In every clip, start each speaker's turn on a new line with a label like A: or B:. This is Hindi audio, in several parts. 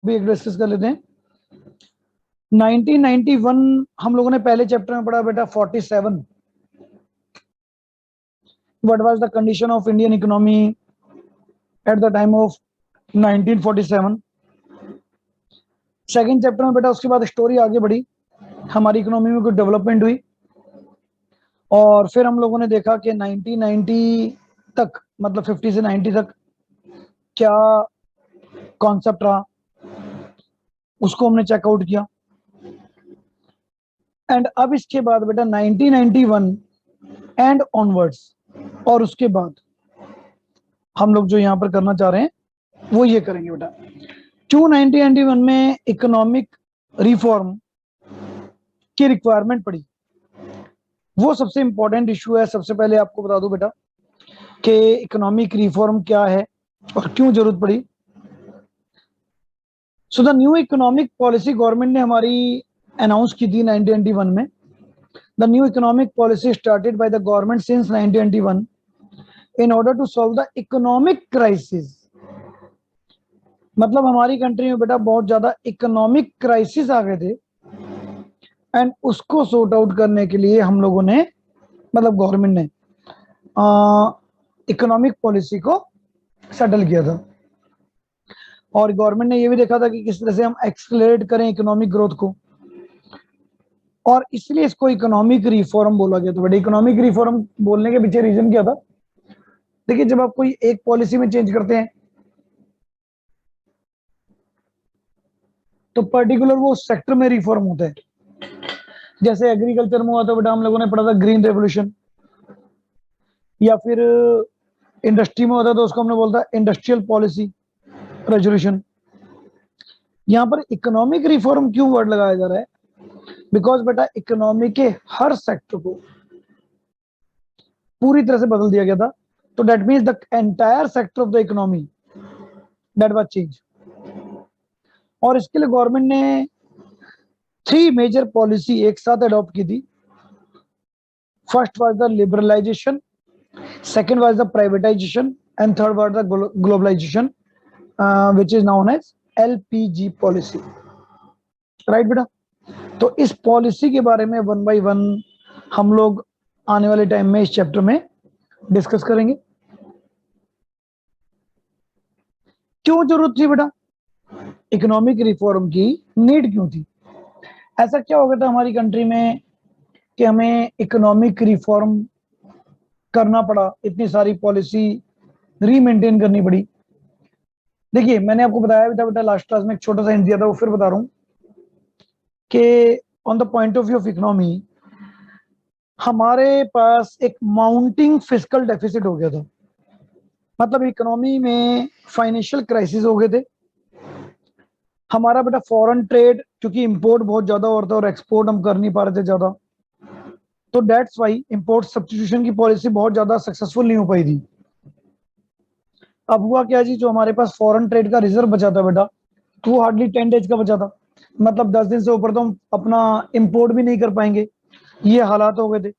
A: भी एक डिस्कस कर लेते हैं। 1991 हम लोगों ने पहले चैप्टर में पढ़ा बेटा 47 what was the condition of Indian economy at the time of 1947। Second chapter में बेटा उसके बाद स्टोरी आगे बढ़ी, हमारी इकोनॉमी में कुछ डेवलपमेंट हुई और फिर हम लोगों ने देखा कि 1990 तक मतलब 50 से 90 तक क्या कॉन्सेप्ट रहा उसको हमने चेकआउट किया। एंड अब इसके बाद बेटा 1991 एंड ऑनवर्ड्स और उसके बाद हम लोग जो यहाँ पर करना चाह रहे हैं वो ये करेंगे बेटा। क्यों 1991 में इकोनॉमिक रिफॉर्म की रिक्वायरमेंट पड़ी, वो सबसे इंपॉर्टेंट इशू है। सबसे पहले आपको बता दूं बेटा कि इकोनॉमिक रिफॉर्म क्या है और क्यों जरूरत पड़ी। So the new economic policy government ने हमारी अनाउंस की थी 1991 में। The new economic policy started by the government since 1991 in order to solve the economic crisis. मतलब हमारी कंट्री में बेटा बहुत ज्यादा इकोनॉमिक क्राइसिस आ गए थे एंड उसको सॉर्ट आउट करने के लिए हम लोगों ने मतलब गवर्नमेंट ने इकोनॉमिक पॉलिसी को सेटल किया था। और गवर्नमेंट ने ये भी देखा था कि किस तरह से हम एक्सलेरेट करें इकोनॉमिक ग्रोथ को, और इसलिए इसको इकोनॉमिक रिफॉर्म बोला गया। तो बेटा इकोनॉमिक रिफॉर्म बोलने के पीछे रीजन क्या था? देखिए, जब आप कोई एक पॉलिसी में चेंज करते हैं तो पर्टिकुलर वो सेक्टर में रिफॉर्म होता है। जैसे एग्रीकल्चर में हुआ था बेटा, हम लोगों ने पढ़ा था ग्रीन रेवोल्यूशन, या फिर इंडस्ट्री में होता है तो उसको हमने बोलता है इंडस्ट्रियल पॉलिसी रेजोल्यूशन। यहाँ पर इकोनॉमिक रिफॉर्म क्यों वर्ड लगाया जा रहा है? बिकॉज बेटा इकोनॉमी के हर सेक्टर को पूरी तरह से बदल दिया गया था। तो that means the entire sector of the economy that was change. और इसके लिए गवर्नमेंट ने 3 मेजर पॉलिसी एक साथ अडॉप्ट की थी। First was the liberalisation, second was the privatization, and third was the globalization, which is known as LPG policy, right बेटा? तो इस पॉलिसी के बारे में 1 by 1 हम लोग आने वाले टाइम में इस चैप्टर में डिस्कस करेंगे। क्यों जरूरत थी बेटा इकोनॉमिक रिफॉर्म की? नीड क्यों थी? ऐसा क्या हो गया था हमारी कंट्री में कि हमें इकोनॉमिक रिफॉर्म करना पड़ा, इतनी सारी पॉलिसी रीमेंटेन करनी पड़ी? देखिए, मैंने आपको बताया था बेटा लास्ट क्लास में, एक छोटा सा हिंट दिया था, वो फिर बता रहा हूं कि on the point of view of economy हमारे पास एक माउंटिंग फिस्कल डेफिसिट हो गया था। मतलब इकोनॉमी में फाइनेंशियल क्राइसिस हो गए थे। हमारा बेटा फॉरेन ट्रेड, क्योंकि इंपोर्ट बहुत ज्यादा हो रहा था और एक्सपोर्ट हम कर नहीं पा रहे थे ज्यादा, तो दैट्स वाई इंपोर्ट सब्स्टिट्यूशन की पॉलिसी बहुत ज्यादा सक्सेसफुल नहीं हो पाई थी। अब हुआ क्या जी, जो हमारे पास फॉरेन ट्रेड का रिजर्व बचा था बेटा, तो वो हार्डली 10 डेज का बचा था। मतलब 10 दिन से ऊपर तो हम अपना इंपोर्ट भी नहीं कर पाएंगे, ये हालात हो गए थे।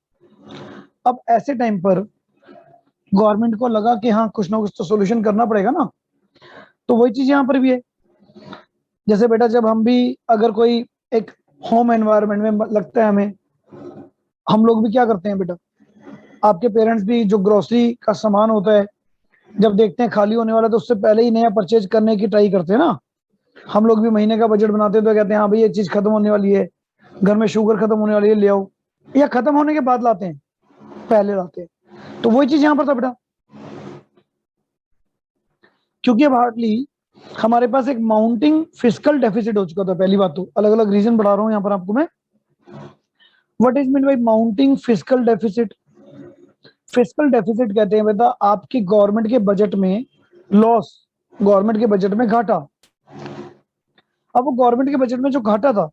A: अब ऐसे टाइम पर गवर्नमेंट को लगा कि हाँ, कुछ ना कुछ तो सोल्यूशन करना पड़ेगा ना। तो वही चीज यहाँ पर भी है। जैसे बेटा जब हम भी अगर कोई एक होम एनवायरनमेंट में लगता है हमें, हम लोग भी क्या करते हैं बेटा, आपके पेरेंट्स भी जो ग्रोसरी का सामान होता है जब देखते हैं खाली होने वाला तो उससे पहले ही नया परचेज करने की ट्राई करते हैं ना। हम लोग भी महीने का बजट बनाते हैं तो कहते हैं हाँ भाई ये चीज खत्म होने वाली है, घर में शुगर खत्म होने वाली है, ले आओ। या खत्म होने के बाद लाते हैं, पहले लाते हैं। तो वही चीज यहाँ पर था बेटा, क्योंकि अब हार्डली हमारे पास एक माउंटिंग फिस्कल डेफिसिट हो चुका था। पहली बात तो अलग अलग रीजन बढ़ा रहा हूँ यहाँ पर आपको मैं। What is mean bye mounting fiscal deficit? Fiscal deficit कहते हैं बेटा आपकी गवर्नमेंट के बजट में लॉस, गवर्नमेंट के बजट में घाटा। अब वो गवर्नमेंट के बजट में जो घाटा था,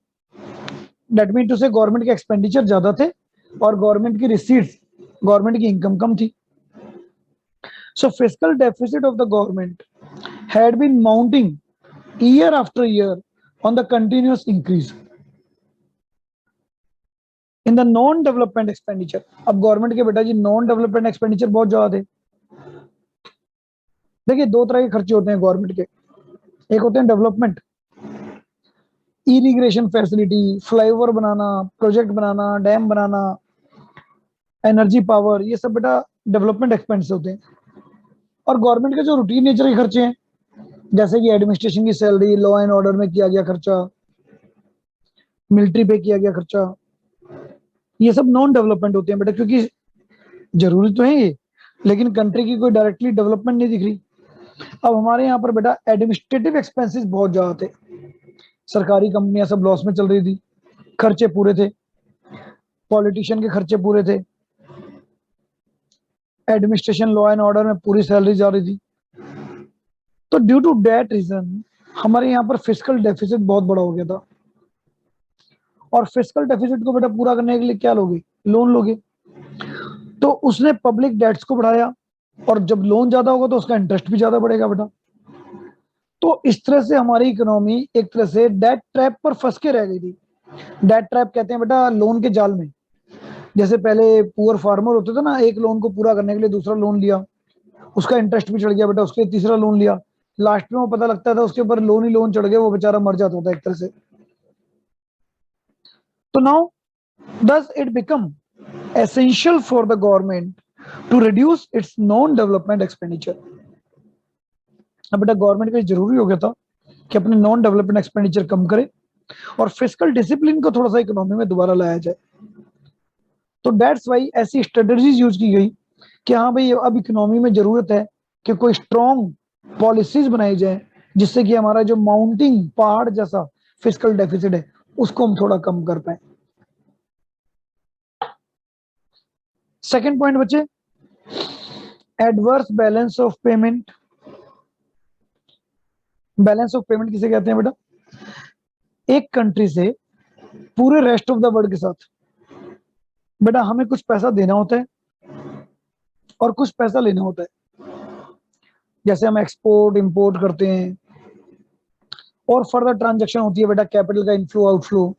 A: that mean to say government के एक्सपेंडिचर ज्यादा थे और गवर्नमेंट की रिसीट्स, गवर्नमेंट की इनकम कम थी। So fiscal deficit of the government had been mounting year after year on the continuous increase in the non development expenditure. अब गवर्नमेंट के बेटा जी नॉन डेवलपमेंट एक्सपेंडिचर बहुत ज्यादा थे। देखिए, 2 तरह के खर्चे होते हैं गवर्नमेंट के, एक होते हैं डेवलपमेंट इरिगेशन फैसिलिटी, फ्लाईओवर बनाना, प्रोजेक्ट बनाना, डैम बनाना, एनर्जी पावर, ये सब बेटा डेवलपमेंट एक्सपेंस होते हैं। और गवर्नमेंट के जो रूटीन नेचर के खर्चे हैं, जैसे कि एडमिनिस्ट्रेशन की सैलरी, लॉ एंड ऑर्डर में किया गया खर्चा, मिलिट्री पे किया गया खर्चा, ये सब नॉन डेवलपमेंट होते हैं बेटा, क्योंकि जरूरी तो है ये, लेकिन कंट्री की कोई डायरेक्टली डेवलपमेंट नहीं दिख रही। अब हमारे यहाँ पर बेटा एडमिनिस्ट्रेटिव एक्सपेंसेस बहुत ज्यादा थे, सरकारी कंपनियां सब लॉस में चल रही थी, खर्चे पूरे थे, पॉलिटिशियन के खर्चे पूरे थे, एडमिनिस्ट्रेशन लॉ एंड ऑर्डर में पूरी सैलरी जा रही थी। तो ड्यू टू दैट रीजन हमारे यहाँ पर फिस्कल डेफिसिट बहुत बड़ा हो गया था। और फिस्कल डेफिसिट को बेटा पूरा करने के लिए क्या लोगे? लोन लोगे। तो उसने पब्लिक डेट्स को बढ़ाया, और जब लोन ज्यादा होगा तो उसका इंटरेस्ट भी ज्यादा बढ़ेगा बेटा। तो इस तरह से हमारी इकोनॉमी एक तरह से डेट ट्रैप पर फंस के रह गई थी। डेट ट्रैप कहते हैं बेटा लोन के जाल में। जैसे पहले पुअर फार्मर होते थे ना, एक लोन को पूरा करने के लिए दूसरा लोन लिया, उसका इंटरेस्ट भी चढ़ गया बेटा, उसके लिए तीसरा लोन लिया, लास्ट में वो पता लगता था उसके ऊपर लोन ही लोन चढ़ गए, वो बेचारा मर जाता था एक तरह से। तो now does it become essential for the government to reduce its non-development expenditure? अब बेटा गवर्नमेंट का जरूरी हो गया था कि अपने नॉन डेवलपमेंट एक्सपेंडिचर कम करे और फिस्कल डिसिप्लिन को थोड़ा सा इकोनॉमी में दोबारा लाया जाए। तो दैट्स वाई ऐसी स्ट्रेटजीज यूज की गई कि हाँ भाई अब इकोनॉमी में जरूरत है कि कोई स्ट्रॉन्ग पॉलिसीज बनाई जाए, जिससे कि हमारा जो माउंटिंग पहाड़ जैसा फिस्कल डेफिसिट है उसको हम थोड़ा कम कर पाए। सेकेंड पॉइंट बच्चे, adverse balance of payment. Balance of payment किसे कहते हैं बेटा? एक कंट्री से पूरे रेस्ट ऑफ द वर्ल्ड के साथ बेटा हमें कुछ पैसा देना होता है और कुछ पैसा लेना होता है। जैसे हम एक्सपोर्ट इंपोर्ट करते हैं और फर्दर ट्रांजैक्शन होती है बेटा, कैपिटल का इनफ्लो आउटफ्लो।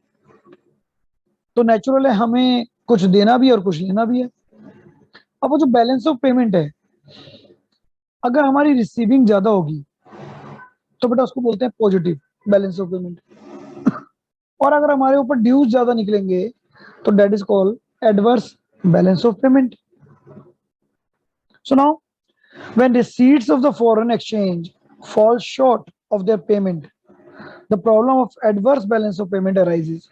A: तो नेचुरल है हमें कुछ देना भी और कुछ लेना भी है। अब वो जो बैलेंस ऑफ पेमेंट है, अगर हमारी रिसीविंग ज्यादा होगी तो बेटा उसको बोलते हैं पॉजिटिव बैलेंस ऑफ पेमेंट, और अगर हमारे ऊपर ड्यूज ज्यादा निकलेंगे तो that is called adverse balance of payment. So now when receipts of the foreign exchange fall short of their payment, the problem of adverse balance of payment arises।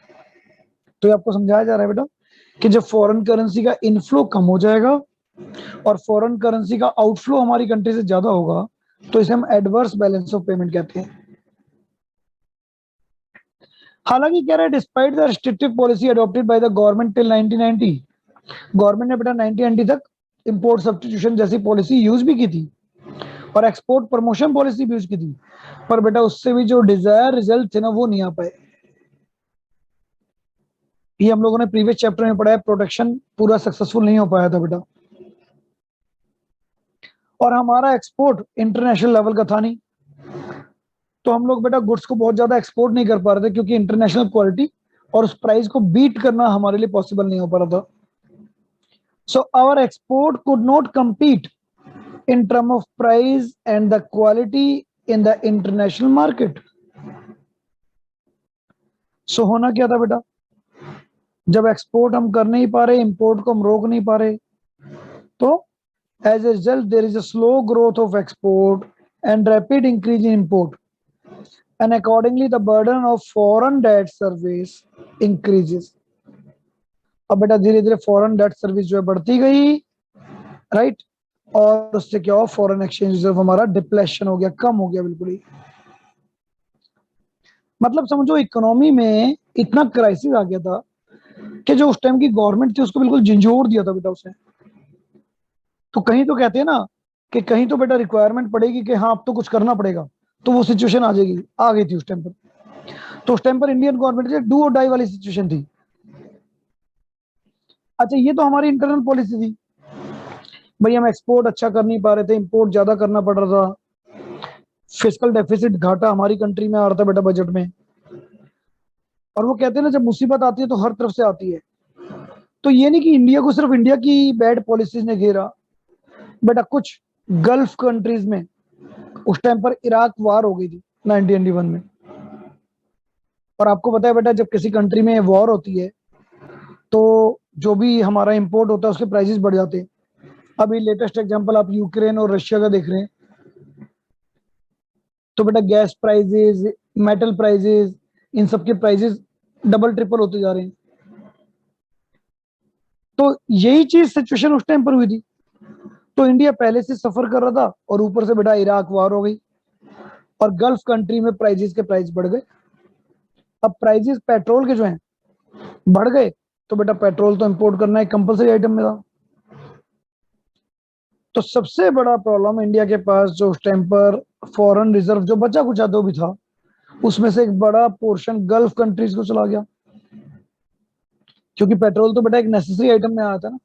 A: तो ये आपको समझाया जा रहा है बेटा कि जब फॉरेन करेंसी का इनफ्लो कम हो जाएगा और फॉरेन करेंसी का आउटफ्लो हमारी कंट्री से ज्यादा होगा तो इसे हम एडवर्स बैलेंस ऑफ पेमेंट कहते हैं। हालांकि कह रहा है despite the restrictive policy adopted by the government till 1990, government ने बेटा 1990 तक इंपोर्ट सब्स्टिट्यूशन जैसी पॉलिसी यूज भी की थी और एक्सपोर्ट प्रमोशन पॉलिसी भी यूज की थी, पर बेटा उससे भी जो डिजायर रिजल्ट थे ना वो नहीं आ पाए। ये हम लोगों ने प्रीवियस चैप्टर में पढ़ा है, प्रोटेक्शन पूरा सक्सेसफुल नहीं हो पाया था बेटा। और हमारा एक्सपोर्ट इंटरनेशनल लेवल का था नहीं, तो हम लोग बेटा गुड्स को बहुत ज्यादा एक्सपोर्ट नहीं कर पा रहे थे क्योंकि इंटरनेशनल क्वालिटी और उस प्राइस को बीट करना हमारे लिए पॉसिबल नहीं हो पा रहा था। So our export could not compete in term of price and the quality in the international market। सो होना क्या था बेटा, जब एक्सपोर्ट हम कर नहीं पा रहे, इंपोर्ट को हम रोक नहीं पा रहे, तो as a result there is a slow growth of export and rapid increase in import and accordingly the burden of foreign debt service increases. अब बेटा धीरे धीरे फॉरेन डेट सर्विस जो है बढ़ती गई, राइट, और उससे क्या हुआ, फॉरेन एक्सचेंज रिजर्व हमारा डिप्लेशन हो गया, कम हो गया बिल्कुल ही। मतलब समझो इकोनॉमी में इतना क्राइसिस आ गया था कि जो उस टाइम की गवर्नमेंट थी उसको बिल्कुल झंझोड़ दिया था बेटा उसने। तो कहीं तो कहते हैं ना कि कहीं तो बेटा रिक्वायरमेंट पड़ेगी कि हाँ अब तो कुछ करना पड़ेगा, तो वो सिचुएशन आ जाएगी, आ गई थी उस टाइम पर। तो उस टाइम पर इंडियन गवर्नमेंट डू और डाई वाली सिचुएशन थी। अच्छा ये तो हमारी इंटरनल पॉलिसी थी, भाई हम एक्सपोर्ट अच्छा कर नहीं पा रहे थे, इंपोर्ट ज्यादा करना पड़ रहा था, फिस्कल डेफिसिट घाटा हमारी कंट्री में आ रहा था बेटा बजट में। और वो कहते हैं ना जब मुसीबत आती है तो हर तरफ से आती है। तो ये नहीं कि इंडिया को सिर्फ इंडिया की बैड पॉलिसीज ने घेरा बेटा, कुछ गल्फ कंट्रीज में उस टाइम पर इराक वार हो गई थी 1991 में, और आपको पता है बेटा, जब किसी कंट्री में वॉर होती है तो जो भी हमारा इंपोर्ट होता है उसके प्राइसेस बढ़ जाते हैं। अभी लेटेस्ट एग्जांपल आप यूक्रेन और रशिया का देख रहे हैं, तो बेटा गैस प्राइजेस, मेटल प्राइजेस, इन सब के प्राइजेस डबल ट्रिपल होते जा रहे हैं। तो यही चीज सिचुएशन उस टाइम पर हुई थी। तो इंडिया पहले से सफर कर रहा था और ऊपर से बेटा इराक वार हो गई और गल्फ कंट्री में प्राइजेस के प्राइस बढ़ गए। अब प्राइजेस पेट्रोल के जो हैं बढ़ गए, तो बेटा पेट्रोल तो इंपोर्ट करना एक कंपलसरी आइटम में था। तो सबसे बड़ा प्रॉब्लम इंडिया के पास जो उस टाइम पर फॉरेन रिजर्व जो बचा कुछ जो भी था, उसमें से एक बड़ा पोर्शन गल्फ कंट्रीज को चला गया, क्योंकि पेट्रोल तो बेटा एक नेसेसरी आइटम में आया था ना,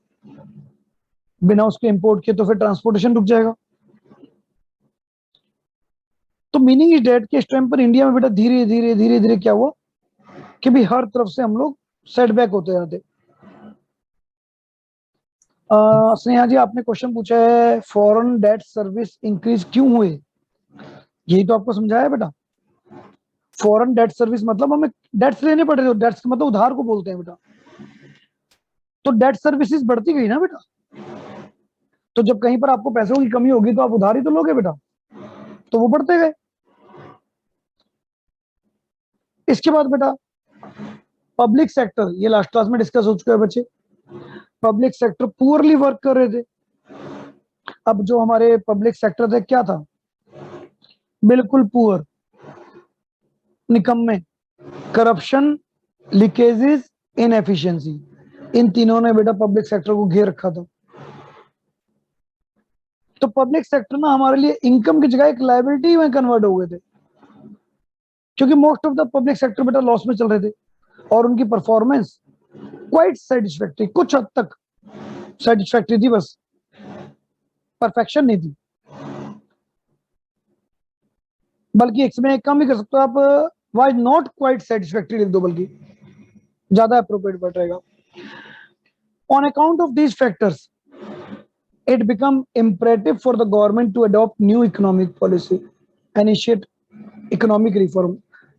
A: बिना उसके इंपोर्ट किए तो फिर ट्रांसपोर्टेशन रुक जाएगा। तो मीनिंग इज डेट कि इस टाइम पर इंडिया में बेटा धीरे धीरे धीरे धीरे क्या हुआ कि भी हर तरफ से हम लोग सेटबैक होते जाते। स्नेहा जी, आपने क्वेश्चन पूछा है फॉरेन डेट सर्विस इंक्रीज क्यों हुए, यही तो आपको समझाया बेटा। फॉरेन डेट सर्विस मतलब हमें डेट्स लेने पड़ रहे हो, डेट्स मतलब उधार को बोलते हैं बेटा। तो डेट सर्विसेज बढ़ती गई ना बेटा, तो जब कहीं पर आपको पैसों की कमी होगी तो आप उधार ही तो लोगे बेटा, तो वो बढ़ते गए। इसके बाद बेटा पब्लिक सेक्टर, ये लास्ट क्लास में डिस्कस हो चुका है बच्चे, पब्लिक सेक्टर पुअरली वर्क कर रहे थे। अब जो हमारे पब्लिक सेक्टर थे क्या था, बिल्कुल पुअर, निकम्मे, करप्शन, लीकेजेस, इनएफिशिएंसी, इन तीनों ने बेटा पब्लिक सेक्टर को घेर रखा था। तो पब्लिक सेक्टर ना हमारे लिए इनकम की जगह एक लायबिलिटी में कन्वर्ट हो गए थे, क्योंकि most of the public sector बेटा लॉस में चल रहे थे और उनकी परफॉर्मेंस क्वाइट सेटिस्फैक्टरी, कुछ हद तक सेटिस्फैक्टरी थी, बस परफेक्शन नहीं थी। बल्कि इसमें कम भी कर सकते हो आप, वाई नॉट क्वाइट सेटिस्फैक्टरी लिख दो, बल्कि ज्यादा अप्रोप्रिएट बैठ रहेगा। On account of these factors it become imperative for the government to adopt new economic policy, initiate economic reform।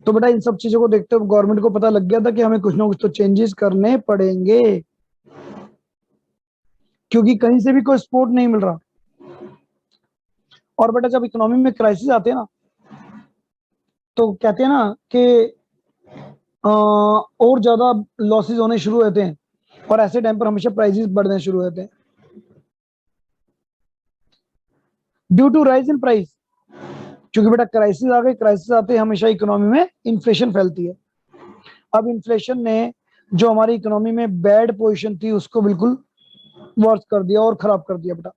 A: तो बेटा इन सब चीजों को देखते हुए गवर्नमेंट को पता लग गया था कि हमें कुछ ना कुछ तो चेंजेस करने पड़ेंगे, क्योंकि कहीं से भी कोई सपोर्ट नहीं मिल रहा। और बेटा जब इकोनॉमी में क्राइसिस आते हैं ना, तो कहते हैं ना कि और ज्यादा लॉसेस होने शुरू होते हैं, और ऐसे टाइम पर हमेशा प्राइसेस बढ़ने शुरू होते हैं due to rise in price. क्योंकि बेटा क्राइसिस आ गए, क्राइसिस आते हमेशा इकोनॉमी में इन्फ्लेशन फैलती है। अब इन्फ्लेशन ने जो हमारी इकोनॉमी में बैड पोजीशन थी उसको बिल्कुल वर्स कर दिया और खराब कर दिया बेटा।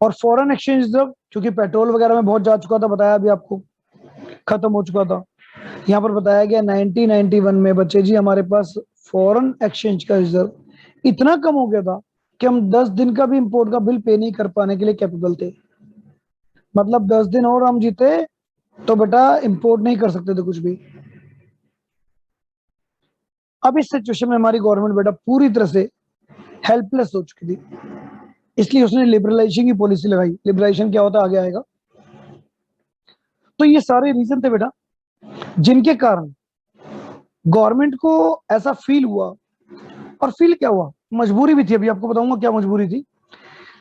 A: और फॉरेन एक्सचेंज रिजर्व, क्योंकि पेट्रोल वगैरह में बहुत जा चुका था, बताया अभी आपको, खत्म हो चुका था। यहाँ पर बताया गया 1991 में बच्चे जी हमारे पास फॉरेन एक्सचेंज का रिजर्व इतना कम हो गया था कि हम 10 दिन का भी इंपोर्ट का बिल पे नहीं कर पाने के लिए कैपेबल थे। मतलब 10 दिन और हम जीते तो बेटा इंपोर्ट नहीं कर सकते थे कुछ भी। अब इस सिचुएशन में हमारी गवर्नमेंट बेटा पूरी तरह से हेल्पलेस हो चुकी थी, इसलिए उसने लिबरलाइजेशन की पॉलिसी लगाई। लिबरलाइजेशन क्या होता है आगे आएगा। तो ये सारे रीजन थे बेटा जिनके कारण गवर्नमेंट को ऐसा फील हुआ, और फील क्या हुआ, मजबूरी भी थी, अभी आपको बताऊंगा क्या मजबूरी थी,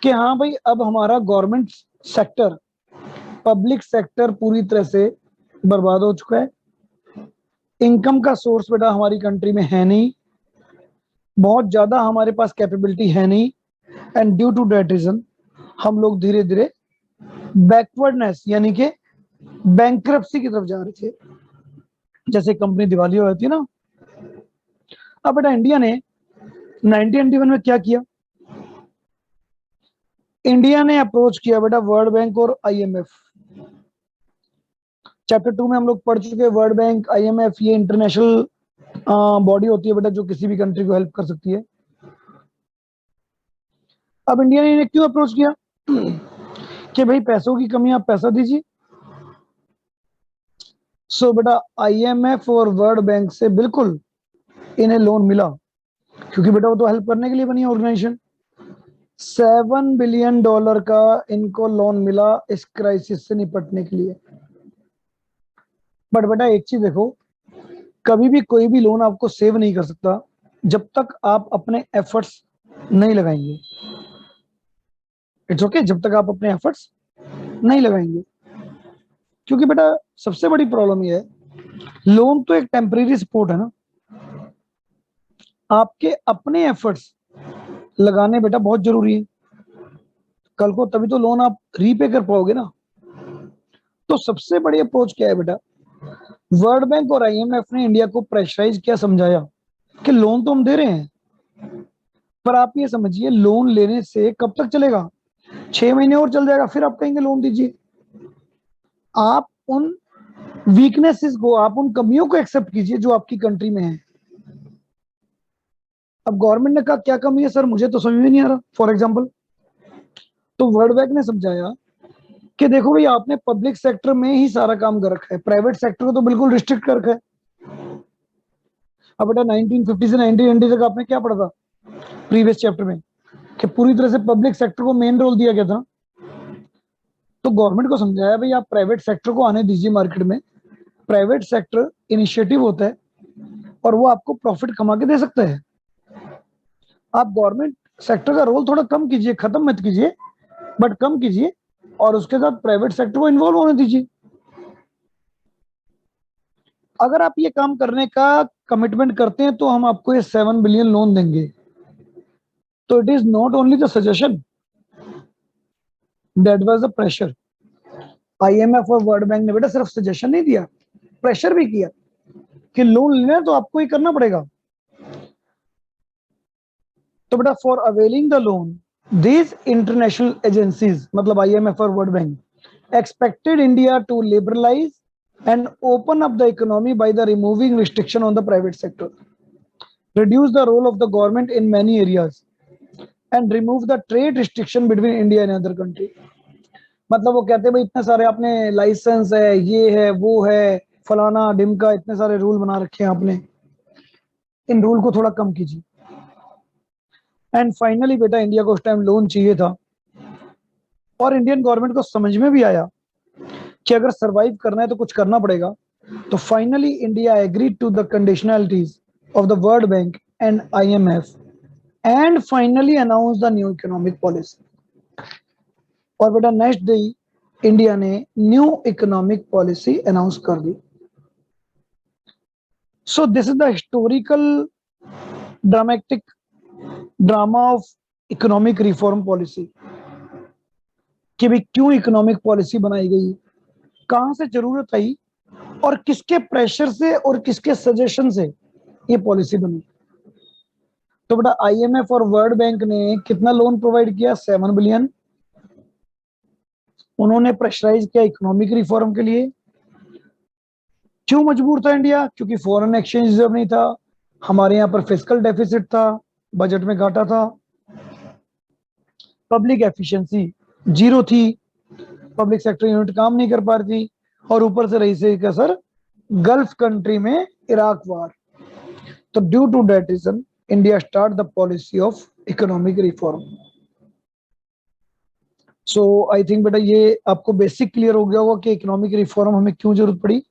A: कि हाँ भाई अब हमारा गवर्नमेंट सेक्टर, पब्लिक सेक्टर पूरी तरह से बर्बाद हो चुका है। इनकम का सोर्स बेटा हमारी कंट्री में है नहीं, बहुत ज्यादा हमारे पास कैपेबिलिटी है नहीं, and due to that reason हम लोग धीरे धीरे बैकवर्डनेस यानी कि बैंक्रप्सी की तरफ जा रहे थे, जैसे कंपनी दिवाली हो जाती है ना। अब बेटा इंडिया ने 1991 में क्या किया, इंडिया ने अप्रोच किया बेटा वर्ल्ड बैंक और आईएमएफ। चैप्टर 2 में हम लोग पढ़ चुके हैं, वर्ल्ड बैंक, आईएमएफ, ये इंटरनेशनल बॉडी होती है बेटा जो किसी भी कंट्री को हेल्प कर सकती है। अब इंडिया ने क्यों अप्रोच किया कि भाई पैसों की कमी, आप पैसा दीजिए। सो बेटा आईएमएफ और वर्ल्ड बैंक से बिल्कुल इन्हें लोन मिला, क्योंकि बेटा वो तो हेल्प करने के लिए बनी है ऑर्गेनाइजेशन। $7 बिलियन का इनको लोन मिला इस क्राइसिस से निपटने के लिए। बट बेटा एक चीज देखो, कभी भी कोई भी लोन आपको सेव नहीं कर सकता जब तक आप अपने एफर्ट्स नहीं लगाएंगे। इट्स ओके, जब तक आप अपने एफर्ट्स नहीं लगाएंगे। क्योंकि बेटा सबसे बड़ी प्रॉब्लम ये है, लोन तो एक टेम्परेरी सपोर्ट है ना, आपके अपने एफर्ट्स लगाने बेटा बहुत जरूरी है। कल को तभी तो लोन आप रीपे कर पाओगे ना। तो सबसे बड़ी अप्रोच क्या है बेटा, वर्ल्ड बैंक और आईएमएफ ने इंडिया को प्रेशराइज किया, समझाया कि लोन तो हम दे रहे हैं, पर आप ये समझिए लोन लेने से कब तक चलेगा, 6 महीने और चल जाएगा, फिर आप कहेंगे लोन दीजिए। आप उन वीकनेसेस को, आप उन कमियों को एक्सेप्ट कीजिए जो आपकी कंट्री में है। अब गवर्नमेंट ने कहा क्या कमी है सर, मुझे तो समझ में नहीं आ रहा, फॉर एग्जाम्पल। तो वर्ल्ड बैंक ने समझाया कि देखो भाई, आपने पब्लिक सेक्टर में ही सारा काम कर रखा है, प्राइवेट सेक्टर को तो बिल्कुल रिस्ट्रिक्ट कर रखा है। अब बेटा 1950 से 1990 तक आपने क्या पढ़ा था प्रीवियस चैप्टर में, कि पूरी तरह से पब्लिक सेक्टर को मेन रोल दिया गया था। तो गवर्नमेंट को समझाया भाई आप प्राइवेट सेक्टर को आने दीजिए मार्केट में, प्राइवेट सेक्टर इनिशिएटिव होता है और वो आपको प्रॉफिट कमा के दे सकता है। आप गवर्नमेंट सेक्टर का रोल थोड़ा कम कीजिए, खत्म मत कीजिए, बट कम कीजिए, और उसके साथ प्राइवेट सेक्टर को इन्वॉल्व होने दीजिए। अगर आप ये काम करने का कमिटमेंट करते हैं तो हम आपको ये 7 बिलियन लोन देंगे। तो it is not only the suggestion, that was the pressure. IMF और वर्ल्ड बैंक ने बेटा सिर्फ सजेशन नहीं दिया, प्रेशर भी किया कि लोन लेना है तो आपको ही करना पड़ेगा। तो बेटा for availing the loan, these international agencies मतलब आईएमएफ और world bank expected India to liberalise and open up the economy by the removing restriction on the private sector, reduce the role of the government in many areas, and remove the trade restriction between India and other country। मतलब वो कहते हैं भाई इतने सारे आपने लाइसेंस है, ये है, वो है, फलाना ढिमका, इतने सारे रूल बना रखे हैं आपने, इन रूल को थोड़ा कम कीजिए। एंड फाइनली बेटा इंडिया को उस टाइम लोन चाहिए था, और इंडियन गवर्नमेंट को समझ में भी आया कि अगर सरवाइव करना है तो कुछ करना पड़ेगा। तो finally India agreed to the conditionalities of the World Bank and IMF and finally announce the new economic policy. और बेटा नेक्स्ट डे इंडिया ने न्यू इकोनॉमिक पॉलिसी अनाउंस कर दी। So this is the historical dramatic drama of economic reform policy, कि भाई क्यों इकोनॉमिक पॉलिसी बनाई गई, कहां से जरूरत आई, और किसके प्रेशर से और किसके सजेशन से ये पॉलिसी बनी। तो बेटा आईएमएफ और वर्ल्ड बैंक ने कितना लोन प्रोवाइड किया, 7 बिलियन। उन्होंने प्रेशराइज किया इकोनॉमिक रिफॉर्म के लिए। क्यों मजबूर था इंडिया, क्योंकि फॉरेन एक्सचेंज रिजर्व नहीं था, हमारे यहाँ पर फिस्कल डेफिसिट था, बजट में घाटा था, पब्लिक एफिशिएंसी जीरो थी, पब्लिक सेक्टर यूनिट काम नहीं कर पा रही थी, और ऊपर से रही से क्या सर, गल्फ कंट्री में इराक वार। तो due to that reason India start the policy of economic reform. So I think बेटा ये आपको बेसिक क्लियर हो गया होगा कि इकोनॉमिक रिफॉर्म हमें क्यों जरूरत पड़ी।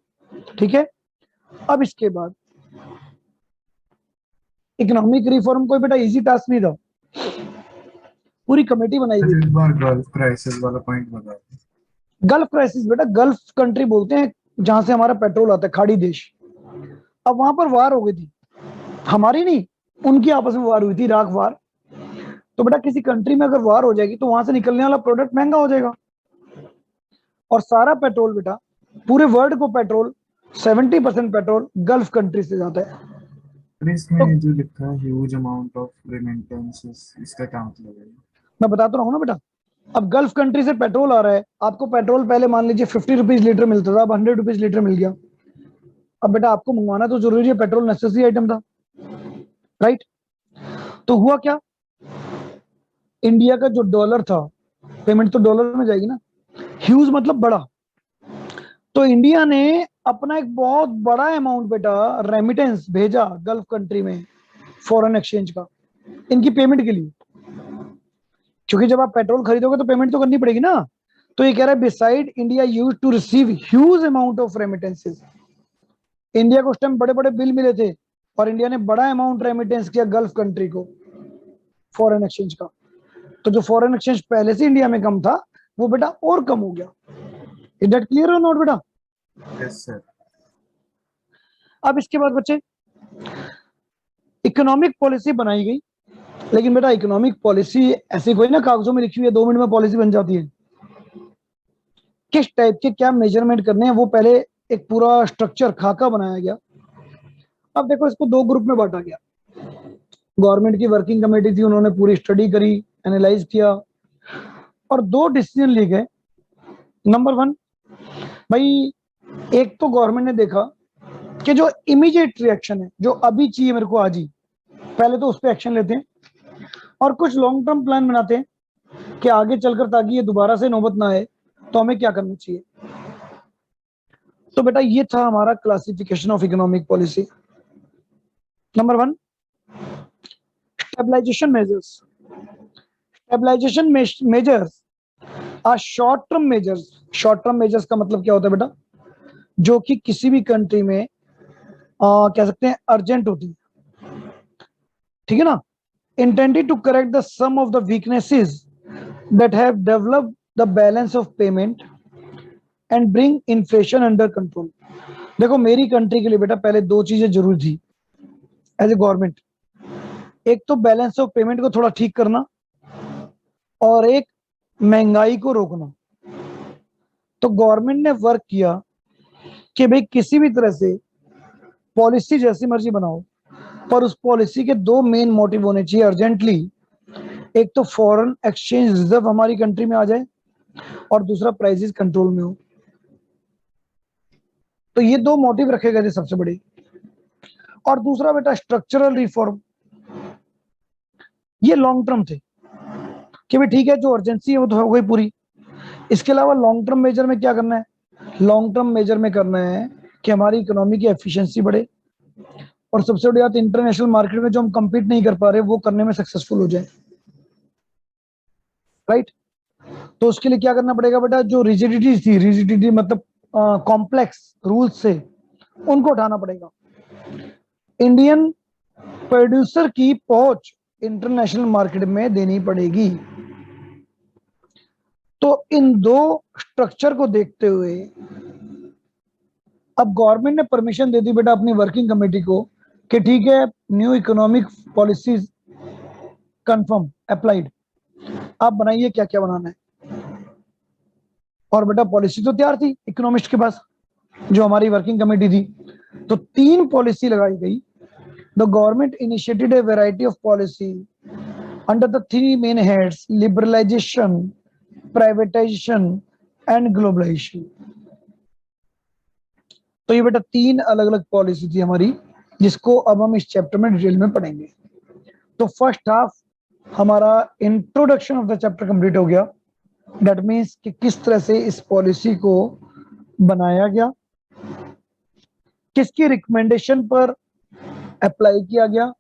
A: ठीक है, अब इसके बाद इकोनॉमिक रिफॉर्म कोई बेटा इजी टास्क नहीं था, पूरी कमेटी बनाई गई।
B: इस बार गल्फ क्राइसिस वाला पॉइंट बता।
A: गल्फ क्राइसिस बेटा, गल्फ कंट्री बोलते हैं जहां से हमारा पेट्रोल आता है, खाड़ी देश। अब वहां पर वार हो गई थी, हमारी नहीं, उनकी आपस में वार हुई थी, इराक वार। तो बेटा किसी कंट्री में अगर वार हो जाएगी तो वहां से निकलने वाला प्रोडक्ट महंगा हो जाएगा, और सारा पेट्रोल बेटा, पूरे वर्ल्ड को पेट्रोल, 70% पेट्रोल गल्फ कंट्री से जाता है।
B: अरे
A: तो
B: इसमें जो लिखा है ह्यूज अमाउंट ऑफ रेमिटेंसेस, इसका क्या मतलब है?
A: मैं बताता रहा हूँ ना बेटा, अब गल्फ कंट्री से पेट्रोल आ रहा है, आपको पेट्रोल पहले मान लीजिए 50 रुपीज लीटर मिलता था, अब 100 रुपीज लीटर मिल गया। अब बेटा आपको मंगवाना तो जरूरी है, पेट्रोल नेसेसरी आइटम था, राइट। तो हुआ क्या, इंडिया का जो डॉलर था, पेमेंट तो डॉलर में जाएगी ना, ह्यूज मतलब बड़ा। तो इंडिया ने अपना एक बहुत बड़ा अमाउंट बेटा रेमिटेंस भेजा गल्फ कंट्री में, फॉरेन एक्सचेंज का, इनकी पेमेंट के लिए। क्योंकि जब आप पेट्रोल खरीदोगे तो पेमेंट तो करनी पड़ेगी ना। तो ये कह रहा है beside India use to receive huge amount of remittances, India को उस टाइम बड़े बड़े बिल मिले थे और इंडिया ने बड़ा अमाउंट रेमिटेंस किया गल्फ कंट्री को फॉरेन एक्सचेंज का। तो जो फॉरेन एक्सचेंज पहले से इंडिया में कम था वो बेटा और कम हो गया। इज दैट क्लियर और नॉट बेटा?
B: Yes sir.
A: अब इसके बाद बच्चे इकोनॉमिक पॉलिसी बनाई गई, लेकिन बेटा इकोनॉमिक पॉलिसी ऐसी कोई ना कागजों में लिखी हुई है 2 मिनट में पॉलिसी बन जाती है। किस टाइप के क्या मेजरमेंट करने हैं वो पहले एक पूरा स्ट्रक्चर खाका बनाया गया। अब देखो इसको 2 ग्रुप में बांटा गया। गवर्नमेंट की वर्किंग कमेटी थी, उन्होंने पूरी स्टडी करी, एनालाइज किया और 2 डिसीजन लिए गए। नंबर 1 भाई, एक तो गवर्नमेंट ने देखा कि जो इमीडिएट रिएक्शन है, जो अभी चाहिए मेरे को आज ही, पहले तो उस पर एक्शन लेते हैं और कुछ लॉन्ग टर्म प्लान बनाते हैं कि आगे चलकर ताकि ये दोबारा से नौबत ना आए तो हमें क्या करना चाहिए। तो बेटा ये था हमारा classification of economic policy. Number 1 stabilisation measures. Stabilisation measures are short term measures. Short term measures का मतलब क्या होता है बेटा? जो कि किसी भी कंट्री में कह सकते हैं अर्जेंट होती है, ठीक है ना। Intended to correct the sum of the weaknesses that have developed the balance of payment and bring inflation under control. देखो मेरी कंट्री के लिए बेटा पहले 2 चीजें जरूरी थी एज ए गवर्नमेंट। एक तो बैलेंस ऑफ पेमेंट को थोड़ा ठीक करना और एक महंगाई को रोकना। तो गवर्नमेंट ने वर्क किया कि भाई किसी भी तरह से पॉलिसी जैसी मर्जी बनाओ, पर उस पॉलिसी के 2 मेन मोटिव होने चाहिए अर्जेंटली। एक तो फॉरेन एक्सचेंज रिजर्व हमारी कंट्री में आ जाए और दूसरा प्राइसेस कंट्रोल में हो। तो ये 2 मोटिव रखे गए थे सबसे बड़े। और दूसरा बेटा स्ट्रक्चरल रिफॉर्म, ये लॉन्ग टर्म थे कि भाई ठीक है जो अर्जेंसी है वो तो हो गई पूरी। इसके अलावा लॉन्ग टर्म मेजर में क्या करना है? लॉन्ग टर्म मेजर में करना है कि हमारी इकोनॉमी की एफिशिएंसी बढ़े और सबसे बड़ी बात इंटरनेशनल मार्केट में जो हम compete नहीं कर पा रहे वो करने में सक्सेसफुल हो जाए, राइट। तो उसके लिए क्या करना पड़ेगा बेटा? जो रिजिडिटी मतलब कॉम्प्लेक्स रूल्स से उनको उठाना पड़ेगा। इंडियन प्रोड्यूसर की पहुंच इंटरनेशनल मार्केट में देनी पड़ेगी। तो इन 2 स्ट्रक्चर को देखते हुए अब गवर्नमेंट ने परमिशन दे दी बेटा अपनी वर्किंग कमेटी को कि ठीक है new economic policies confirm applied, आप बनाइए क्या क्या बनाना है। और बेटा पॉलिसी तो तैयार थी इकोनॉमिस्ट के पास, जो हमारी वर्किंग कमेटी थी। तो 3 पॉलिसी लगाई गई। The government initiated a variety of policy under the 3 main heads: liberalisation, privatisation and globalisation. तो ये बेटा 3 अलग अलग पॉलिसी थी हमारी, जिसको अब हम इस चैप्टर में डिटेल में पढ़ेंगे। तो फर्स्ट हाफ हमारा introduction of the chapter complete हो गया। दैट मीन्स कि किस तरह से इस पॉलिसी को बनाया गया, किसकी रिकमेंडेशन पर अप्लाई किया गया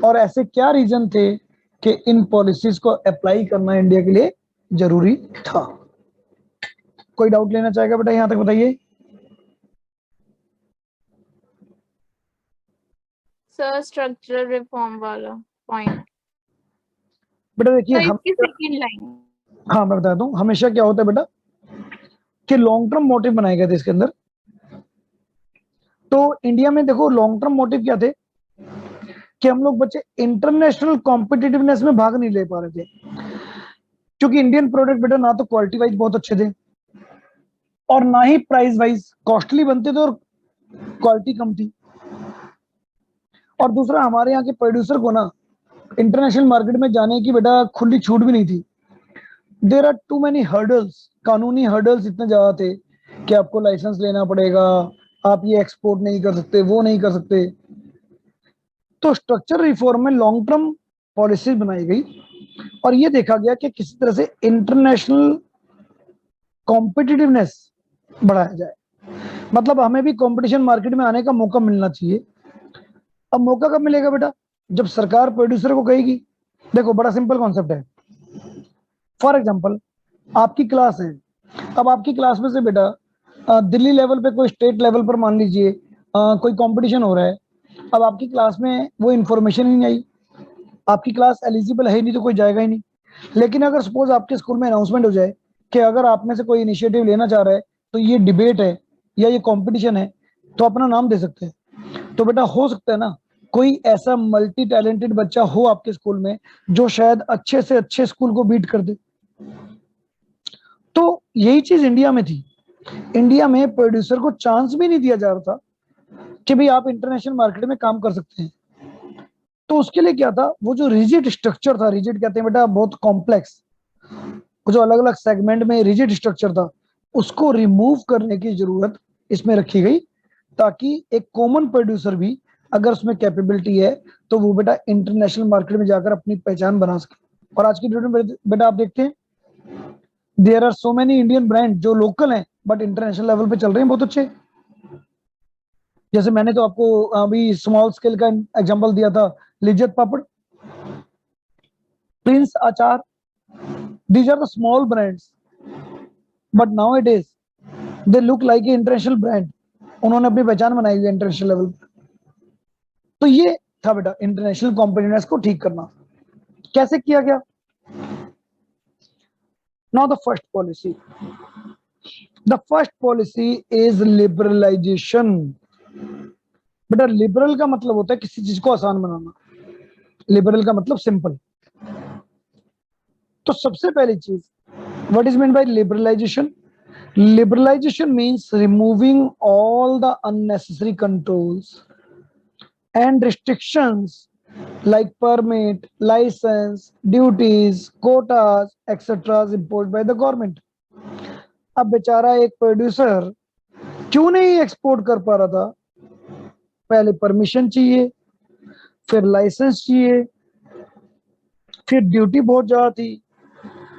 A: और ऐसे क्या रीजन थे कि इन पॉलिसीज को अप्लाई करना इंडिया के लिए जरूरी था। कोई डाउट लेना चाहेगा बेटा यहां तक बताइए?
C: सर स्ट्रक्चरल रिफॉर्म वाला पॉइंट
A: बेटा देखिए हम,
C: इसकी सेकंड लाइन।
A: हाँ मैं बता दूं, हमेशा क्या होता है बेटा कि लॉन्ग टर्म मोटिव बनाए गए थे इसके अंदर। तो इंडिया में देखो लॉन्ग टर्म मोटिव क्या थे कि हम लोग बच्चे इंटरनेशनल कॉम्पिटिटिवनेस में भाग नहीं ले पा रहे थे, क्योंकि इंडियन प्रोडक्ट बेटा ना तो क्वालिटी वाइज बहुत अच्छे थे और ना ही प्राइस वाइज कॉस्टली बनते थे और क्वालिटी कम थी। और दूसरा हमारे यहाँ के प्रोड्यूसर को ना इंटरनेशनल मार्केट में जाने की बेटा खुली छूट भी नहीं थी। There are too many hurdles, कानूनी हर्डल्स इतने ज्यादा थे कि आपको लाइसेंस लेना पड़ेगा, आप ये एक्सपोर्ट नहीं कर सकते, वो नहीं कर सकते। तो स्ट्रक्चर रिफॉर्म में लॉन्ग टर्म पॉलिसी बनाई गई और ये देखा गया कि किसी तरह से इंटरनेशनल कॉम्पिटिटिवनेस बढ़ाया जाए, मतलब हमें भी कंपटीशन मार्केट में आने का मौका मिलना चाहिए। अब मौका कब मिलेगा बेटा? जब सरकार प्रोड्यूसर को कहेगी। देखो बड़ा सिंपल कॉन्सेप्ट है। फॉर एग्जांपल आपकी क्लास है, अब आपकी क्लास में से बेटा दिल्ली लेवल पे कोई स्टेट लेवल पर मान लीजिए कोई कंपटीशन हो रहा है, अब आपकी क्लास में वो इन्फॉर्मेशन ही नहीं आई, आपकी क्लास एलिजिबल है ही नहीं तो कोई जाएगा ही नहीं। लेकिन अगर सपोज आपके स्कूल में अनाउंसमेंट हो जाए कि अगर आप में से कोई इनिशिएटिव लेना चाह रहा है तो ये डिबेट है या ये कंपटीशन है, तो अपना नाम दे सकते हैं। तो बेटा हो सकता है ना कोई ऐसा मल्टी टैलेंटेड बच्चा हो आपके स्कूल में जो शायद अच्छे से अच्छे स्कूल को बीट कर दे। तो यही चीज इंडिया में थी। इंडिया में प्रोड्यूसर को चांस भी नहीं दिया जा रहा था कि भाई आप इंटरनेशनल मार्केट में काम कर सकते हैं। तो उसके लिए क्या था, वो जो रिजिड स्ट्रक्चर था, रिजिड कहते हैं बेटा बहुत कॉम्प्लेक्स, जो अलग अलग सेगमेंट में रिजिड स्ट्रक्चर था, उसको रिमूव करने की जरूरत इसमें रखी गई, ताकि एक कॉमन प्रोड्यूसर भी अगर उसमें कैपेबिलिटी है तो वो बेटा इंटरनेशनल मार्केट में जाकर अपनी पहचान बना सके। और आज की डेट में बेटा आप देखते हैं there are so many Indian brand जो लोकल हैं बट इंटरनेशनल लेवल पे चल रहे हैं बहुत अच्छे। जैसे मैंने तो आपको अभी स्मॉल स्केल का एग्जांपल दिया था, लिज्जत पापड़, प्रिंस अचार, these are the small brands but nowadays they look like an international brand। उन्होंने अपनी पहचान बनाई हुई इंटरनेशनल लेवल पर। तो ये था बेटा इंटरनेशनल कॉम्पिटिटिवनेस को ठीक करना। कैसे किया गया? Now the first policy, the first policy is liberalisation. बेटा लिबरल का मतलब होता है किसी चीज को आसान बनाना, लिबरल का मतलब सिंपल। तो सबसे पहली चीज, what is mean by liberalisation? Liberalisation means removing all the unnecessary controls and restrictions like permit, license, duties, quotas, etc. imposed by the government। अब बेचारा एक प्रोड्यूसर क्यों नहीं एक्सपोर्ट कर पा रहा था? पहले परमिशन चाहिए, फिर लाइसेंस चाहिए, फिर ड्यूटी बहुत ज्यादा थी,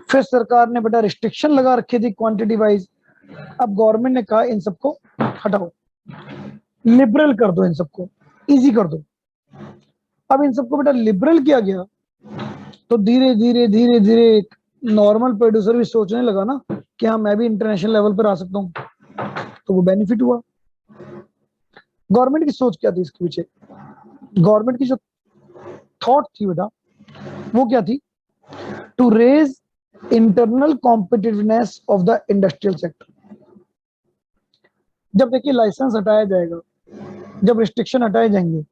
A: फिर सरकार ने बेटा रिस्ट्रिक्शन लगा रखी थी क्वांटिटी वाइज। अब गवर्नमेंट ने कहा इन सबको हटाओ, लिबरल कर दो, इन सबको इजी कर दो। अब इन सबको बेटा लिबरल किया गया तो धीरे धीरे धीरे धीरे नॉर्मल प्रोड्यूसर भी सोचने लगा ना कि हाँ मैं भी इंटरनेशनल लेवल पर आ सकता हूँ, तो वो बेनिफिट हुआ। गवर्नमेंट की सोच क्या थी इसके पीछे? गवर्नमेंट की जो थॉट थी बेटा वो क्या थी? To raise internal competitiveness of the industrial sector. जब देखिए लाइसेंस हटाया जाएगा, जब रिस्ट्रिक्शन हटाए जाएंगे,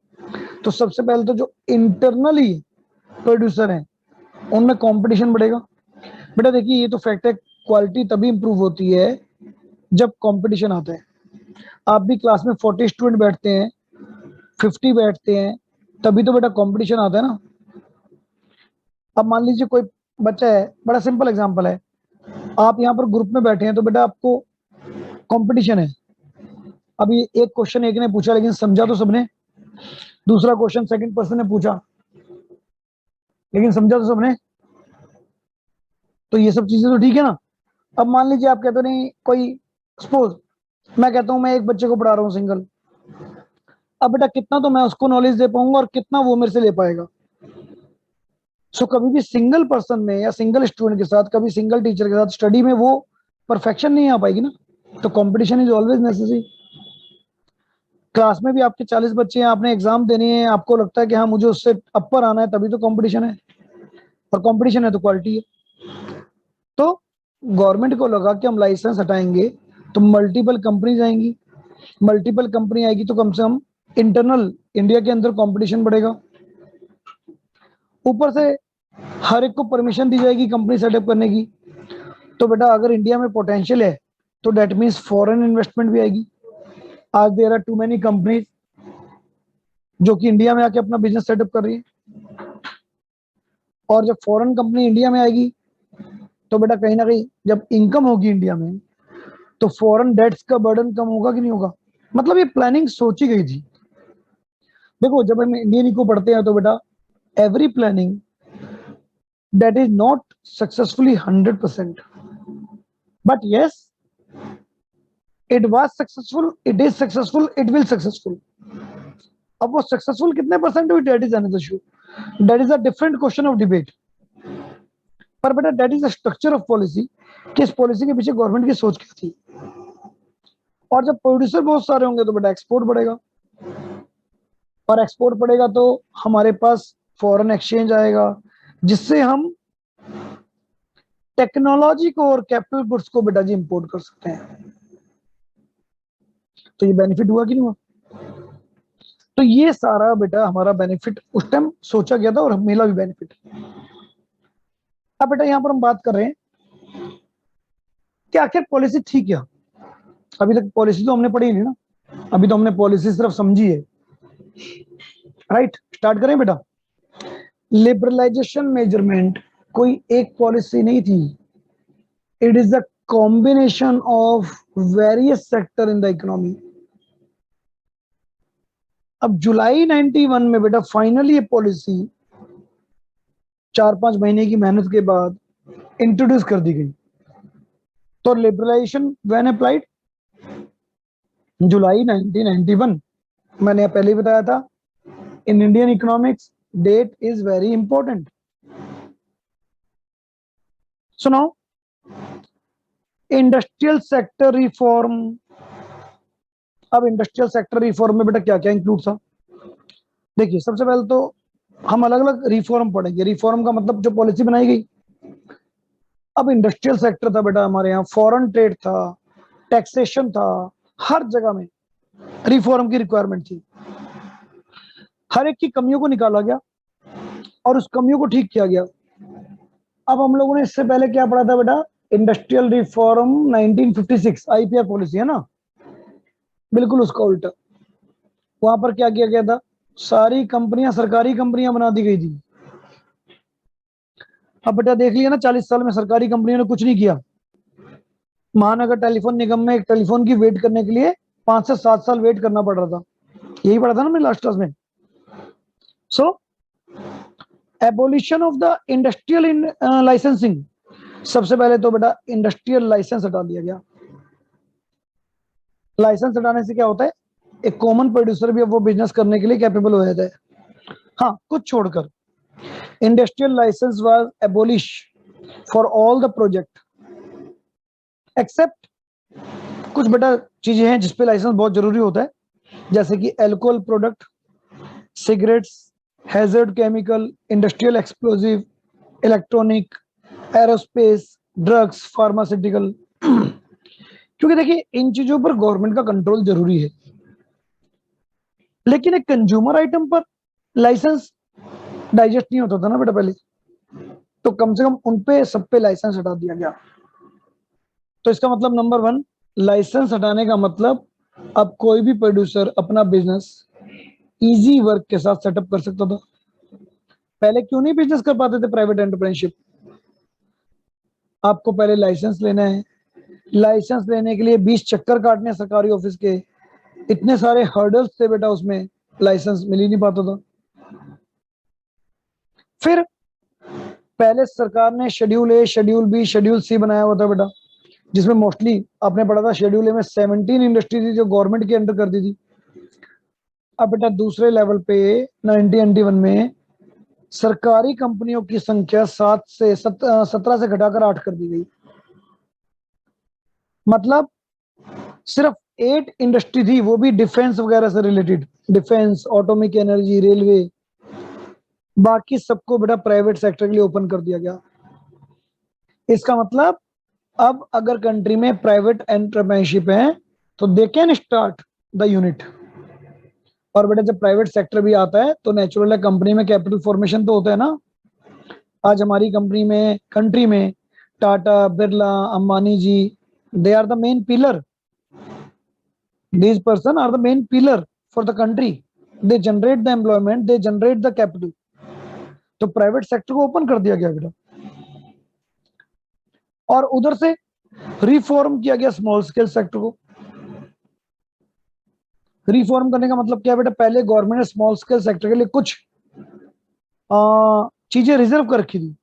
A: तो सबसे पहले तो जो इंटरनली प्रोड्यूसर हैं उनमें कंपटीशन बढ़ेगा। बेटा देखिए ये तो फैक्ट है, क्वालिटी तभी इंप्रूव होती है जब कंपटीशन आता है। आप भी क्लास में 40 स्टूडेंट बैठते हैं, 50 बैठते हैं, तभी तो बेटा कंपटीशन आता है ना। अब मान लीजिए कोई बच्चा है, बड़ा सिंपल एग्जांपल है, आप यहाँ पर ग्रुप में बैठे हैं तो बेटा आपको कंपटीशन है। अभी एक क्वेश्चन एक ने पूछा लेकिन समझा तो सबने, दूसरा क्वेश्चन सेकंड पर्सन ने पूछा लेकिन समझा तो सबने, तो ये सब चीजें तो ठीक है ना। अब मान लीजिए आप कहते हो नहीं, कोई सपोज मैं कहता हूं मैं एक बच्चे को पढ़ा रहा हूं सिंगल, अब बेटा कितना तो मैं उसको नॉलेज दे पाऊंगा और कितना वो मेरे से ले पाएगा। सो कभी भी सिंगल पर्सन में या सिंगल स्टूडेंट के साथ, कभी सिंगल टीचर के साथ स्टडी में वो परफेक्शन नहीं आ पाएगी ना। तो competition is always necessary. Class में भी आपके 40 बच्चे हैं, आपने एग्जाम देने हैं, आपको लगता है कि हाँ मुझे उससे अपर आना है, तभी तो कंपटीशन है, और कंपटीशन है तो क्वालिटी है। तो गवर्नमेंट को लगा कि हम लाइसेंस हटाएंगे तो मल्टीपल कंपनीज आएंगी, मल्टीपल कंपनी आएगी तो कम से कम इंटरनल इंडिया के अंदर कंपटीशन बढ़ेगा। ऊपर से हर एक को परमिशन दी जाएगी कंपनी सेटअप करने की। तो बेटा अगर इंडिया में पोटेंशियल है तो डेट मीन्स फॉरेन इन्वेस्टमेंट भी आएगी। आज there are too many companies जो कि इंडिया में आके अपना बिजनेस सेटअप कर रही है, और जब फॉरेन कंपनी इंडिया में आएगी तो बेटा कहीं ना कहीं जब इनकम होगी इंडिया में तो फॉरेन डेट्स का बर्डन कम होगा कि नहीं होगा। मतलब ये प्लानिंग सोची गई थी। देखो जब हम इंडियन इको पढ़ते हैं तो बेटा every planning that is not successfully 100%, but yes it was successful, it is successful, it will successful. अब वो सक्सेसफुल कितने परसेंट हुई, that is another issue, that is a different question of debate. पर बेटा that is the structure of policy कि इस पॉलिसी के पीछे गवर्नमेंट की सोच क्या थी। और जब प्रोड्यूसर बहुत सारे होंगे तो बेटा एक्सपोर्ट बढ़ेगा, और एक्सपोर्ट बढ़ेगा तो हमारे पास फॉरेन एक्सचेंज आएगा, जिससे हम टेक्नोलॉजी को और कैपिटल गुड्स को बेटा जी इंपोर्ट कर सकते हैं। तो ये बेनिफिट हुआ कि नहीं हुआ? तो ये सारा बेटा हमारा बेनिफिट उस टाइम सोचा गया था और मिला भी बेनिफिट। अब बेटा यहां पर हम बात कर रहे हैं कि आखिर पॉलिसी थी क्या। अभी तक पॉलिसी तो हमने पढ़ी नहीं ना, अभी तो हमने पॉलिसी सिर्फ समझी है, राइट। स्टार्ट करें बेटा। लिबरलाइजेशन मेजरमेंट कोई एक पॉलिसी नहीं थी, it is the combination of various sector in the economy. अब जुलाई 91 में बेटा फाइनली ये पॉलिसी 4-5 महीने की मेहनत के बाद इंट्रोड्यूस कर दी गई। तो लिबरलाइजेशन व्हेन अप्लाइड, जुलाई 1991। मैंने पहले ही बताया था, in Indian economics that is very important. सुनो, इंडस्ट्रियल सेक्टर रिफॉर्म। अब इंडस्ट्रियल सेक्टर रिफॉर्म में बेटा क्या क्या इंक्लूड था? देखिए, सबसे पहले तो हम अलग अलग रिफॉर्म पढ़ेंगे। रिफॉर्म का मतलब जो पॉलिसी बनाई गई। अब इंडस्ट्रियल सेक्टर था बेटा हमारे यहाँ, फॉरेन ट्रेड था, टैक्सेशन था, हर जगह में रिफॉर्म की रिक्वायरमेंट थी। हर एक की कमियों को निकाला गया और उस कमियों को ठीक किया गया। अब हम लोगों ने इससे पहले क्या पढ़ा था बेटा? इंडस्ट्रियल रिफॉर्म 1956 आईपीआर पॉलिसी है ना, बिल्कुल उसका उल्टा। वहां पर क्या किया गया था? सारी कंपनियां सरकारी कंपनियां बना दी गई थी। अब बेटा देख लिया ना, 40 साल में सरकारी कंपनियों ने कुछ नहीं किया। महानगर टेलीफोन निगम में एक टेलीफोन की वेट करने के लिए 5 से 7 साल वेट करना पड़ रहा था। यही पढ़ा था ना मैं लास्ट क्लास में। So abolition of the industrial licensing. सबसे पहले तो बेटा इंडस्ट्रियल लाइसेंस हटा दिया गया। लाइसेंस हटाने से क्या होता है? एक कॉमन प्रोड्यूसर भी अब वो बिजनेस करने के लिए कैपेबल हो जाता है। हाँ, कुछ छोड़कर। Industrial licence was abolish for all the project except कुछ बेटा चीजें हैं जिसपे लाइसेंस बहुत जरूरी होता है, जैसे कि alcohol product, cigarettes, hazard chemical, industrial explosive, electronic, aerospace, drugs, pharmaceutical. क्योंकि देखिए इन चीजों पर गवर्नमेंट का कंट्रोल जरूरी है, लेकिन एक कंज्यूमर आइटम पर लाइसेंस डाइजेस्ट नहीं होता था ना बेटा पहले, तो कम से कम उनपे सब पे लाइसेंस हटा दिया गया। तो इसका मतलब नंबर 1, लाइसेंस हटाने का मतलब अब कोई भी प्रोड्यूसर अपना बिजनेस इजी वर्क के साथ सेटअप कर सकता था। पहले क्यों नहीं बिजनेस कर पाते थे प्राइवेट एंटरप्रेन्योरशिप? आपको पहले लाइसेंस लेना है, लाइसेंस लेने के लिए 20 चक्कर काटने सरकारी ऑफिस के, इतने सारे हर्डल्स थे बेटा, उसमें लाइसेंस मिल ही नहीं पाता था। फिर पहले सरकार ने शेड्यूल ए, शेड्यूल बी, शेड्यूल सी बनाया हुआ था बेटा, जिसमें मोस्टली आपने पढ़ा था शेड्यूल ए में 17 इंडस्ट्री थी जो गवर्नमेंट के अंडर कर दी थी। अब बेटा दूसरे लेवल पे 1991 में सरकारी कंपनियों की संख्या 17 से घटाकर 8 कर दी गई। मतलब सिर्फ 8 इंडस्ट्री थी, वो भी डिफेंस वगैरह से related, defence, atomic energy, railway. बाकी सबको बेटा प्राइवेट सेक्टर के लिए ओपन कर दिया गया। इसका मतलब अब अगर कंट्री में प्राइवेट एंटरप्रेन्योरशिप है तो they can start the unit. और बेटा जब प्राइवेट सेक्टर भी आता है तो नेचुरल है कंपनी में कैपिटल फॉर्मेशन तो होता है ना। आज हमारी कंट्री में Tata, Birla, Ambani ji, they are the main pillar. These person are the main pillar for the country. They generate the employment, they generate the capital. तो प्राइवेट सेक्टर को ओपन कर दिया गया बेटा, और उधर से रिफॉर्म किया गया स्मॉल स्केल सेक्टर को। रिफॉर्म करने का मतलब क्या बेटा? पहले गवर्नमेंट ने स्मॉल स्केल सेक्टर के लिए कुछ चीजें रिजर्व कर रखी थी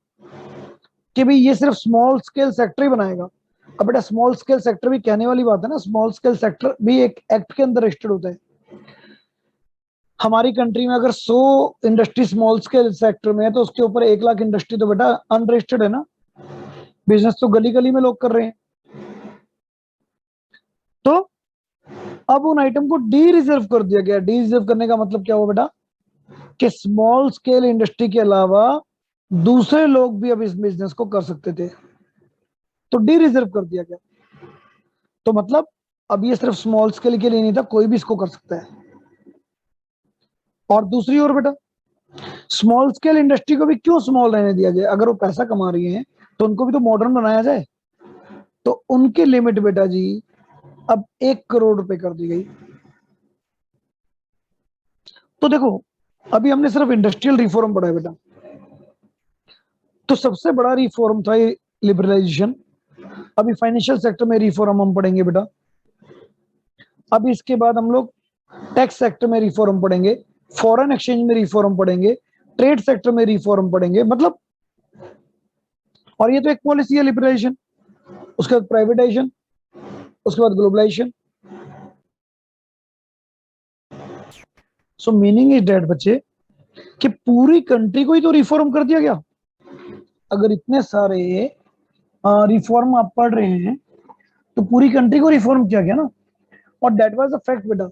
A: कि भाई ये सिर्फ स्मॉल स्केल सेक्टर ही बनाएगा। अब बेटा स्मॉल स्केल सेक्टर भी कहने वाली बात है ना, स्मॉल स्केल सेक्टर भी एक एक्ट के अंदर रजिस्टर्ड होता है। हमारी कंट्री में अगर 100 इंडस्ट्री स्मॉल स्केल सेक्टर में है तो उसके ऊपर 1 लाख इंडस्ट्री तो बेटा अनरजिस्टर्ड है ना, बिजनेस तो गली गली में लोग कर रहे हैं। तो अब उन आइटम को डी रिजर्व कर दिया गया। डी रिजर्व करने का मतलब क्या हुआ बेटा कि स्मॉल स्केल इंडस्ट्री के अलावा दूसरे लोग भी अब इस बिजनेस को कर सकते थे, तो डी रिजर्व कर दिया गया। तो मतलब अब ये सिर्फ स्मॉल स्केल के लिए नहीं था, कोई भी इसको कर सकता है। और दूसरी ओर बेटा स्मॉल स्केल इंडस्ट्री को भी क्यों स्मॉल रहने दिया जाए? अगर वो पैसा कमा रही है तो उनको भी तो मॉडर्न बनाया जाए। तो उनकी लिमिट बेटा जी अब 1 करोड़ रुपए कर दी गई। तो देखो अभी हमने सिर्फ इंडस्ट्रियल रिफॉर्म पढ़ा है बेटा, तो सबसे बड़ा रिफॉर्म था ये लिबरलाइजेशन। अभी फाइनेंशियल सेक्टर में रिफॉर्म हम पढ़ेंगे बेटा। अभी इसके बाद हम लोग टैक्स सेक्टर में रिफॉर्म पढ़ेंगे, फॉरेन एक्सचेंज में रिफॉर्म पढ़ेंगे, ट्रेड सेक्टर में रिफॉर्म पढ़ेंगे, मतलब। और ये तो एक पॉलिसी है लिबरलाइजेशन, उसके बाद प्राइवेटाइजेशन, उसके बाद globalisation. So meaning is that बच्चे कि पूरी कंट्री को ही तो रिफॉर्म कर दिया गया। अगर इतने सारे रिफॉर्म आप पढ़ रहे हैं तो पूरी कंट्री को रिफॉर्म किया गया ना। और दैट वाज अ फैक्ट बेटा।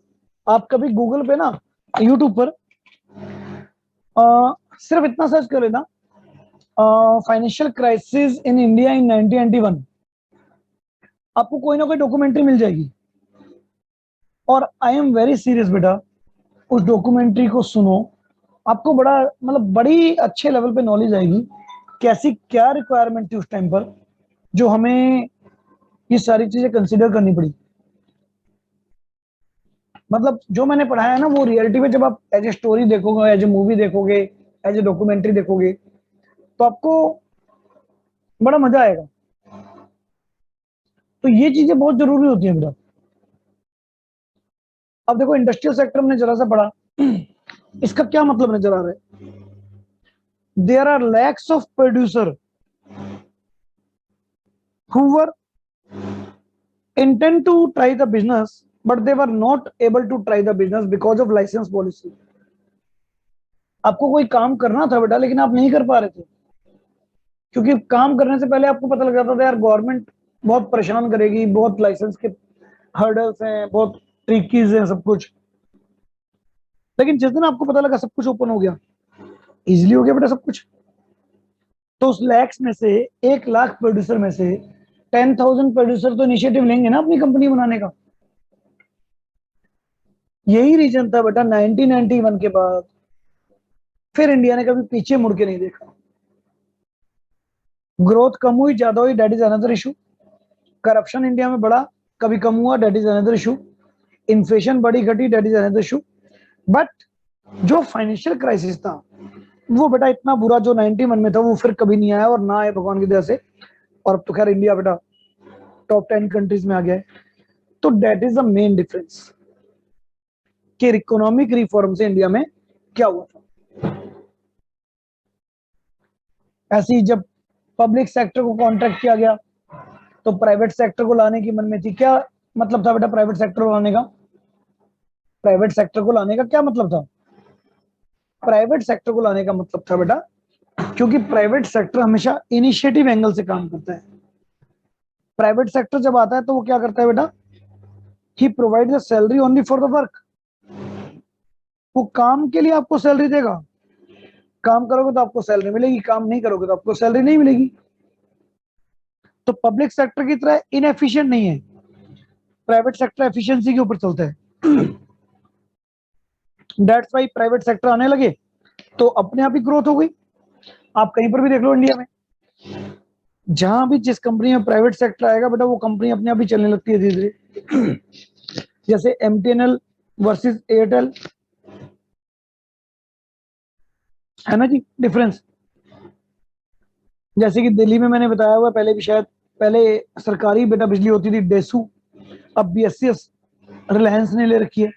A: आप कभी गूगल पे ना, यूट्यूब पर सिर्फ इतना सर्च कर लेना, financial crisis in India in 1991, आपको कोई ना कोई डॉक्यूमेंट्री मिल जाएगी। और आई एम वेरी सीरियस बेटा, उस डॉक्यूमेंट्री को सुनो, आपको बड़ा मतलब बड़ी अच्छे लेवल पे नॉलेज आएगी कैसी क्या रिक्वायरमेंट थी उस टाइम पर, जो हमें ये सारी चीजें कंसिडर करनी पड़ी। मतलब जो मैंने पढ़ाया है ना वो रियलिटी में जब आप एज ए स्टोरी देखोगे, एज ए मूवी देखोगे, एज ए डॉक्यूमेंट्री देखोगे तो आपको बड़ा मजा आएगा। तो ये चीजें बहुत जरूरी होती है बेटा। अब देखो इंडस्ट्रियल सेक्टर में जरा सा पढ़ा, इसका क्या मतलब नजर आ रहा है? There are lacks of producer who were intent to try the business but they were not able to try the business because of license policy। आपको कोई काम करना था बेटा लेकिन आप नहीं कर पा रहे थे, क्योंकि काम करने से पहले आपको पता लग जाता था यार गवर्नमेंट बहुत परेशान करेगी, बहुत लाइसेंस के हर्डल्स हैं, बहुत ट्रिकीज हैं सब कुछ। लेकिन जिस दिन आपको पता लगा सब कुछ ओपन हो गया, इजिली हो गया बेटा सब कुछ। तो उस लैक्स में से 1 लाख प्रोड्यूसर में से 10,000 प्रोड्यूसर तो इनिशिएटिव लेंगे ना अपनी कंपनी बनाने का। यही रीजन था बेटा 1991 के बाद फिर इंडिया ने कभी पीछे मुड़ के नहीं देखा। ग्रोथ कम हुई ज्यादा हुई, that is another issue. Corruption India में बढ़ा कभी कम हुआ, that is another issue. Inflation बढ़ी घटी, that is another issue. But जो फाइनेंशियल क्राइसिस था वो बेटा इतना बुरा जो 91 में था वो फिर कभी नहीं आया, और ना आए भगवान की दया से। और अब तो खैर इंडिया बेटा टॉप 10 कंट्रीज में आ गया है। तो that is the main difference कि इकोनॉमिक रिफॉर्म से इंडिया में क्या हुआ था। ऐसे ही जब पब्लिक सेक्टर को कॉन्ट्रैक्ट किया गया तो प्राइवेट सेक्टर को लाने की मन में थी। क्या मतलब था बेटा प्राइवेट सेक्टर को लाने का? प्राइवेट सेक्टर को लाने का क्या मतलब था? प्राइवेट सेक्टर को लाने का मतलब था बेटा, क्योंकि प्राइवेट सेक्टर हमेशा इनिशिएटिव एंगल से काम करता है। प्राइवेट सेक्टर जब आता है तो वो क्या करता है बेटा, he provide the salary only for the work. वो काम के लिए आपको सैलरी देगा, काम करोगे तो आपको सैलरी मिलेगी, काम नहीं करोगे तो आपको सैलरी नहीं मिलेगी। तो पब्लिक सेक्टर की तरह इनएफिशिएंट नहीं है, प्राइवेट सेक्टर एफिशिएंसी के ऊपर चलता है। दैट्स वाई प्राइवेट सेक्टर आने लगे तो अपने आप ही ग्रोथ हो गई। आप कहीं पर भी देख लो इंडिया में, जहां भी जिस कंपनी में प्राइवेट सेक्टर आएगा बेटा वो कंपनी अपने आप ही चलने लगती है धीरे धीरे। जैसे MTNL वर्सेस एयरटेल, है ना जी डिफरेंस। जैसे कि दिल्ली में मैंने बताया हुआ पहले भी शायद, पहले सरकारी बेटा बिजली होती थी डेसू, अब BSCS रिलायंस ने ले रखी है।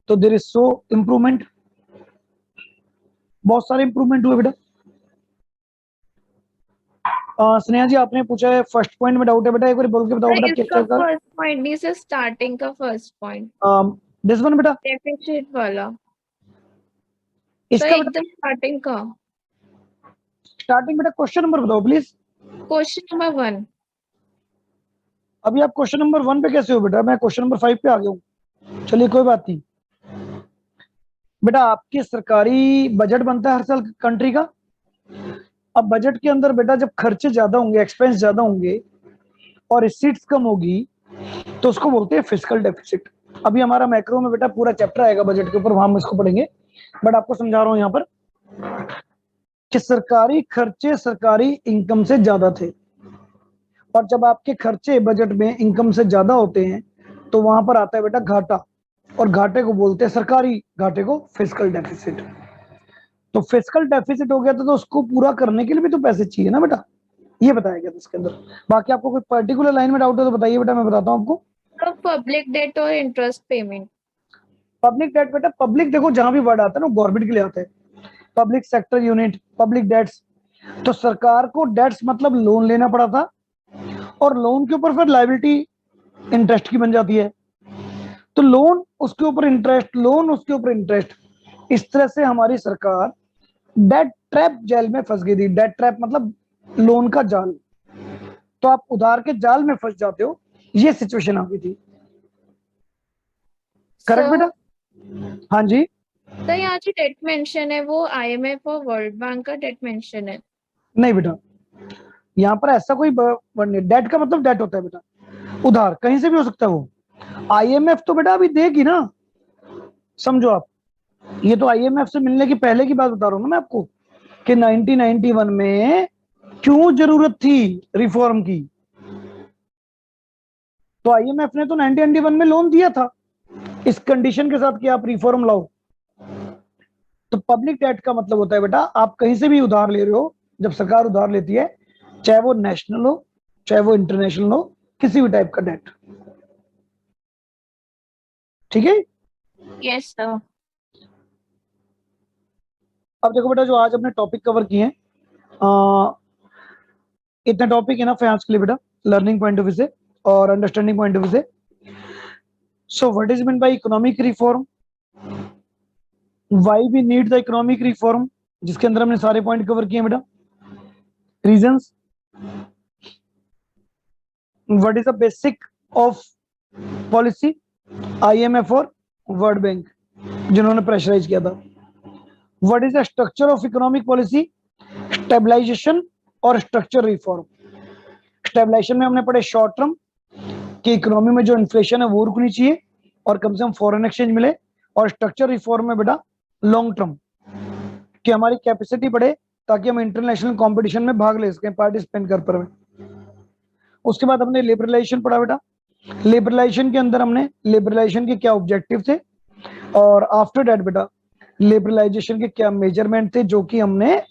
A: तो देयर इज सो इम्प्रूवमेंट, बहुत सारे इम्प्रूवमेंट हुए बेटा। स्नेहा जी आपने पूछा है फर्स्ट पॉइंट में डाउट है बेटा, एक बार बोल के बताओ बेटा क्या
C: इसका
A: चल रहा
C: फर्स्ट पॉइंट नहीं सर, स्टार्टिंग का फर्स्ट पॉइंट
A: है। दिस वन बेटा,
C: डेफिसिट वाला सर,
A: इसका बेटा
C: एकदम स्टार्टिंग का
A: स्टार्टिंग बेटा क्वेश्चन नंबर बताओ प्लीज।
C: Question number 1।
A: अभी आप क्वेश्चन नंबर 1 पे कैसे हो बेटा? मैं क्वेश्चन नंबर 5 पे आ गया हूँ। चलिए कोई बात नहीं बेटा, आपके सरकारी बजट बनता है हर साल कंट्री का। अब बजट के अंदर बेटा जब खर्चे ज्यादा होंगे, एक्सपेंस ज्यादा होंगे और रिसीट्स कम होगी, तो उसको बोलते हैं फिस्कल डेफिसिट। अभी हमारा मैक्रो में बेटा पूरा चैप्टर आएगा बजट के ऊपर, वहां हम इसको पढ़ेंगे, बट आपको समझा रहा हूं यहाँ पर कि सरकारी खर्चे सरकारी इनकम से ज्यादा थे, और जब आपके खर्चे बजट में इनकम से ज्यादा होते हैं तो वहां पर आता है बेटा घाटा, और घाटे को बोलते हैं, सरकारी घाटे को फिस्कल डेफिसिट। तो फिस्कल डेफिसिट हो गया तो उसको पूरा करने के लिए भी तो पैसे चाहिए ना बेटा, ये बताया गया था इसके अंदर। बाकी आपको कोई पर्टिकुलर लाइन में डाउट है तो बताइए बेटा, मैं बताता हूँ आपको।
C: पब्लिक डेट और इंटरेस्ट पेमेंट।
A: पब्लिक डेट बेटा, पब्लिक देखो जहां भी वर्ड आता है ना गवर्नमेंट के लिए आता है, public sector unit, public debts. तो सरकार को डेट्स मतलब लोन लेना पड़ा था, और लोन के ऊपर फिर लायबिलिटी इंटरेस्ट की बन जाती है, तो लोन उसके ऊपर इंटरेस्ट, लोन उसके ऊपर इंटरेस्ट। इस तरह से हमारी सरकार डेट ट्रैप जेल में फंस गई थी। डेट ट्रैप मतलब लोन का जाल, तो आप उधार के जाल में फंस जाते हो, ये सिचुएशन आ गई थी। करेक्ट बेटा? हाँ जी।
C: तो यहाँ जो डेट मेंशन है वो IMF और वर्ल्ड बैंक का डेट मेंशन है।
A: नहीं बेटा, यहाँ पर ऐसा कोई वर्ड नहीं। डेट का मतलब डेट होता है बेटा, उधार कहीं से भी हो सकता है वो। IMF तो बेटा अभी देगी ना, समझो आप, ये तो IMF से मिलने की पहले की बात बता रहा हूँ ना मैं आपको, कि 1991 में क्यों जरूरत थी रिफॉर्म की। तो IMF ने तो 1991 में लोन दिया था इस कंडीशन के साथ कि आप रिफॉर्म लाओ। तो पब्लिक डेट का मतलब होता है बेटा, आप कहीं से भी उधार ले रहे हो, जब सरकार उधार लेती है, चाहे वो नेशनल हो चाहे वो इंटरनेशनल हो, किसी भी टाइप का डेट। ठीक है?
C: Yes sir.
A: अब देखो बेटा, जो आज हमने टॉपिक कवर किए हैं, इतना टॉपिक है ना आज के लिए बेटा, लर्निंग पॉइंट ऑफ व्यू से और अंडरस्टैंडिंग पॉइंट ऑफ व्यू से। So what is mean by economic reform, why we need the economic reform, जिसके अंदर हमने सारे पॉइंट कवर किए बेटा। Reasons, what is the basic of policy, IMF और वर्ल्ड बैंक जिन्होंने प्रेशराइज किया था। What is the structure of economic policy, stabilisation और स्ट्रक्चर रिफॉर्म। स्टेबलाइजेशन में हमने पढ़े शॉर्ट टर्म कि इकोनॉमी में जो इन्फ्लेशन है वो रुकनी चाहिए और कम से कम फॉरेन एक्सचेंज मिले, और स्ट्रक्चर रिफॉर्म में बेटा लॉन्ग टर्म कि हमारी कैपेसिटी बढ़े ताकि हम इंटरनेशनल कंपटीशन में भाग ले सकें, पार्टिसिपेट कर पाए। उसके बाद हमने लिबरलाइजेशन पढ़ा बेटा। लिबरलाइजेशन के अंदर हमने लिबरलाइजेशन के क्या ऑब्जेक्टिव थे, और आफ्टर दैट बेटा लिबरलाइजेशन के क्या मेजरमेंट थे, जो कि हमने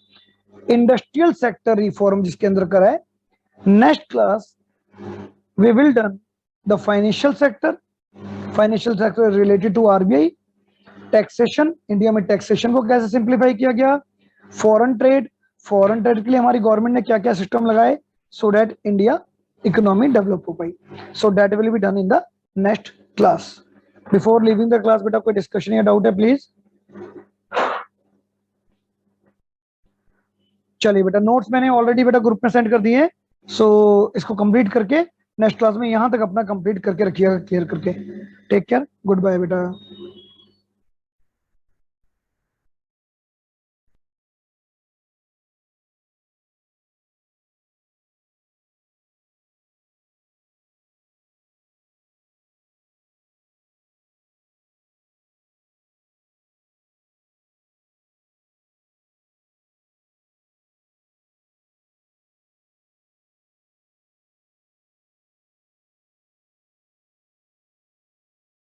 A: इंडस्ट्रियल सेक्टर रिफॉर्म जिसके अंदर करा है। Next class we will done the financial sector. Financial sector related to RBI, taxation, India में टैक्सेशन को कैसे सिंप्लीफाई किया गया, फॉरेन ट्रेड, फॉरेन ट्रेड के लिए हमारी गवर्नमेंट ने क्या क्या सिस्टम लगाए so that India economy develop हो पाई। So that will be done in the next class. Before leaving the class बेटा कोई डिस्कशन या डाउट है प्लीज? चलिए बेटा, नोट्स मैंने ऑलरेडी बेटा ग्रुप में सेंड कर दिए हैं, सो इसको कंप्लीट करके नेक्स्ट क्लास में यहां तक अपना कंप्लीट करके रखिएगा, क्लियर करके। टेक केयर, गुड बाय बेटा।